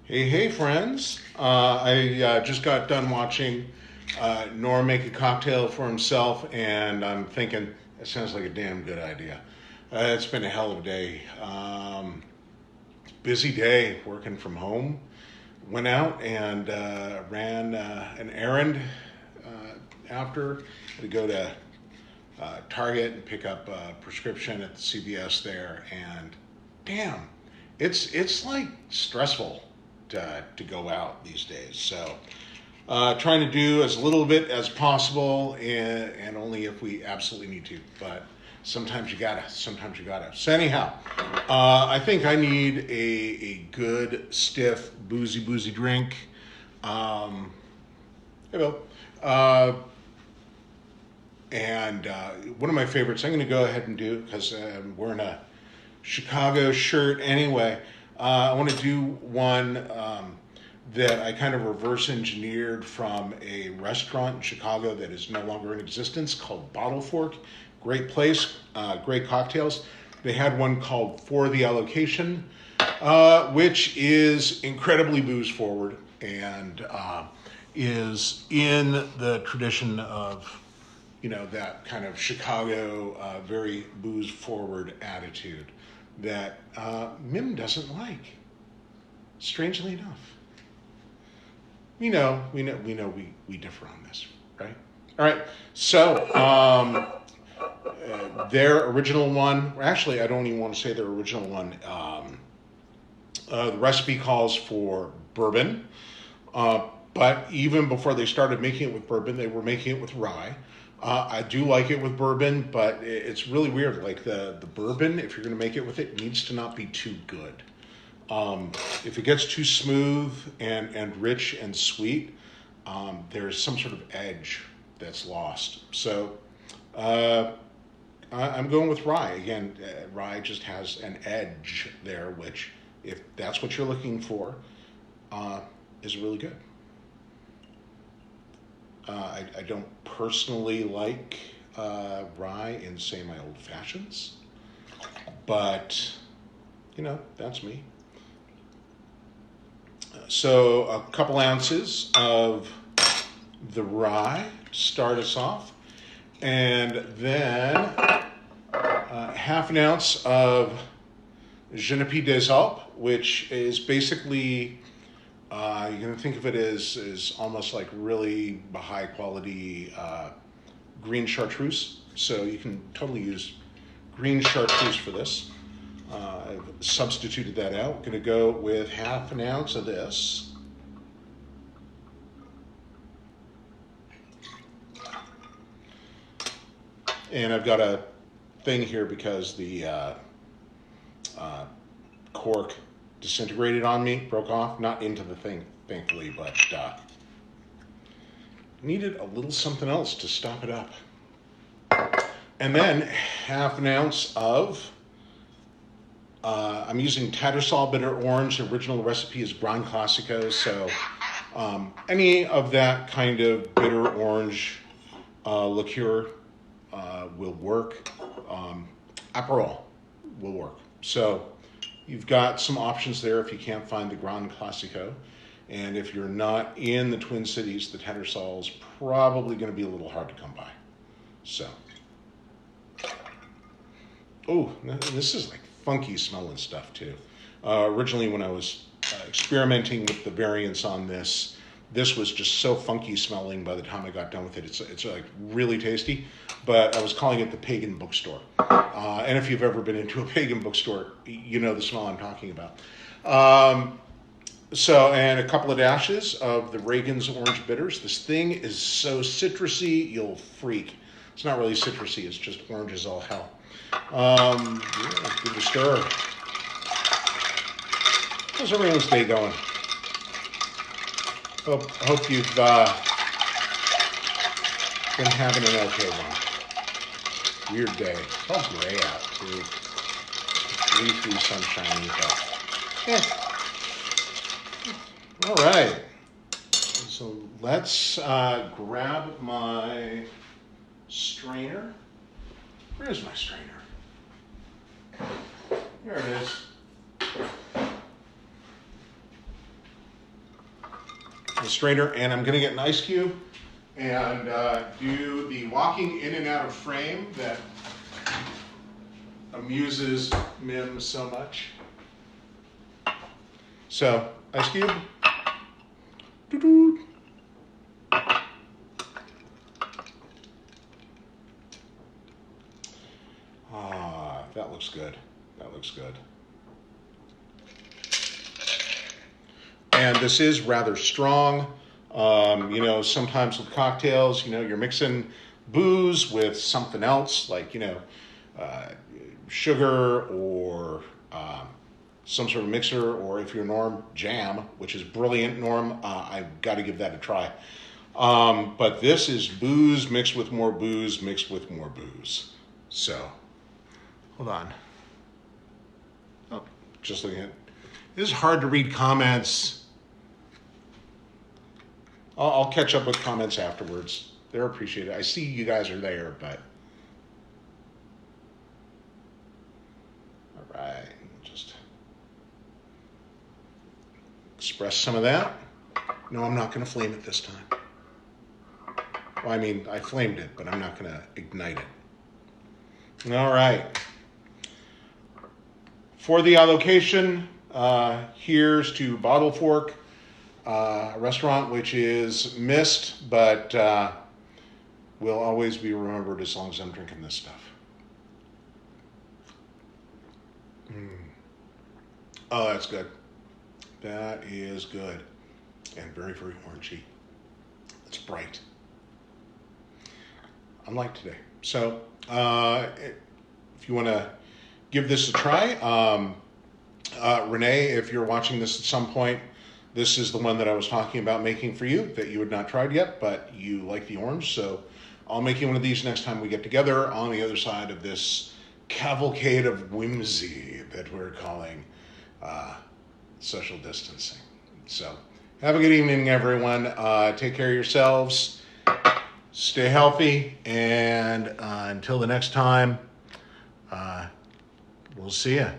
Hey, friends. I just got done watching Norm make a cocktail for himself, and I'm thinking, that sounds like a damn good idea. It's been a hell of a day. Busy day working from home. Went out and ran an errand after. Had to go to Target and pick up a prescription at the CVS there, and damn, it's like stressful to go out these days. So trying to do as little bit as possible, and only if we absolutely need to. But sometimes you gotta. Sometimes you gotta. So anyhow, I think I need a good stiff boozy drink. Hey, Bill. And one of my favorites, I'm going to go ahead and do, because I'm wearing a Chicago shirt anyway. I want to do one that I kind of reverse engineered from a restaurant in Chicago that is no longer in existence called Bottle Fork. Great place, great cocktails. They had one called For the Allocation, which is incredibly booze forward and is in the tradition of that kind of Chicago, very booze forward attitude that Mim doesn't like. Strangely enough, we differ on this, right? All right. So their original one. Actually, I don't even want to say their original one. The recipe calls for bourbon, but even before they started making it with bourbon, they were making it with rye. I do like it with bourbon, but it's really weird. Like the bourbon, if you're going to make it with it, needs to not be too good. If it gets too smooth and rich and sweet, there's some sort of edge that's lost. So I'm going with rye. Again, rye just has an edge there, which, if that's what you're looking for, is really good. I don't personally like rye in, say, my old fashions, but that's me. So a couple ounces of the rye to start us off, and then half an ounce of Genepi des Alpes, which is basically you can think of it as almost like really high quality green chartreuse. So you can totally use green chartreuse for this. I've substituted that out. I'm going to go with half an ounce of this. And I've got a thing here because the cork disintegrated on me, broke off, not into the thing, thankfully, but needed a little something else to stop it up. And then half an ounce of, I'm using Tattersall Bitter Orange. The original recipe is Grand Classico, so any of that kind of bitter orange liqueur will work. Aperol will work. So you've got some options there if you can't find the Grand Classico. And if you're not in the Twin Cities, the Tattersall is probably going to be a little hard to come by. So, oh, this is like funky smelling stuff too. Originally, when I was experimenting with the variants on this was just so funky smelling by the time I got done with it. It's like really tasty, but I was calling it the pagan bookstore. And if you've ever been into a pagan bookstore, you know the smell I'm talking about. And a couple of dashes of the Reagan's Orange Bitters. This thing is so citrusy, you'll freak. It's not really citrusy, it's just orange as all hell. Give it a stir. How's everyone's day going? Hope you've been having an okay one. Weird day. It's all gray out, too. Leafy, sunshiny, but all right. So let's grab my strainer. Where's my strainer? Here it is. the strainer, and I'm gonna get an ice cube and do the walking in and out of frame that amuses Mim so much. So, ice cube. Doo-doo. Ah, that looks good. That looks good. And this is rather strong. You know, sometimes with cocktails, you know, you're mixing booze with something else, like, you know, sugar or some sort of mixer, or if you're Norm, jam, which is brilliant, Norm. I've got to give that a try. But this is booze mixed with more booze mixed with more booze. So, hold on. Oh, just looking at. This is hard to read comments. I'll catch up with comments afterwards. They're appreciated. I see you guys are there, but. All right, just express some of that. No, I'm not going to flame it this time. Well, I mean, I flamed it, but I'm not going to ignite it. All right. For the allocation, here's to Bottle Fork, a restaurant which is missed, but will always be remembered as long as I'm drinking this stuff. Oh, that's good. That is good. And very, very orangey. It's bright. Unlike today. So, if you want to give this a try, Renee, if you're watching this at some point, this is the one that I was talking about making for you that you had not tried yet, but you like the orange. So I'll make you one of these next time we get together on the other side of this cavalcade of whimsy that we're calling social distancing. So have a good evening, everyone. Take care of yourselves. Stay healthy. And until the next time, we'll see you.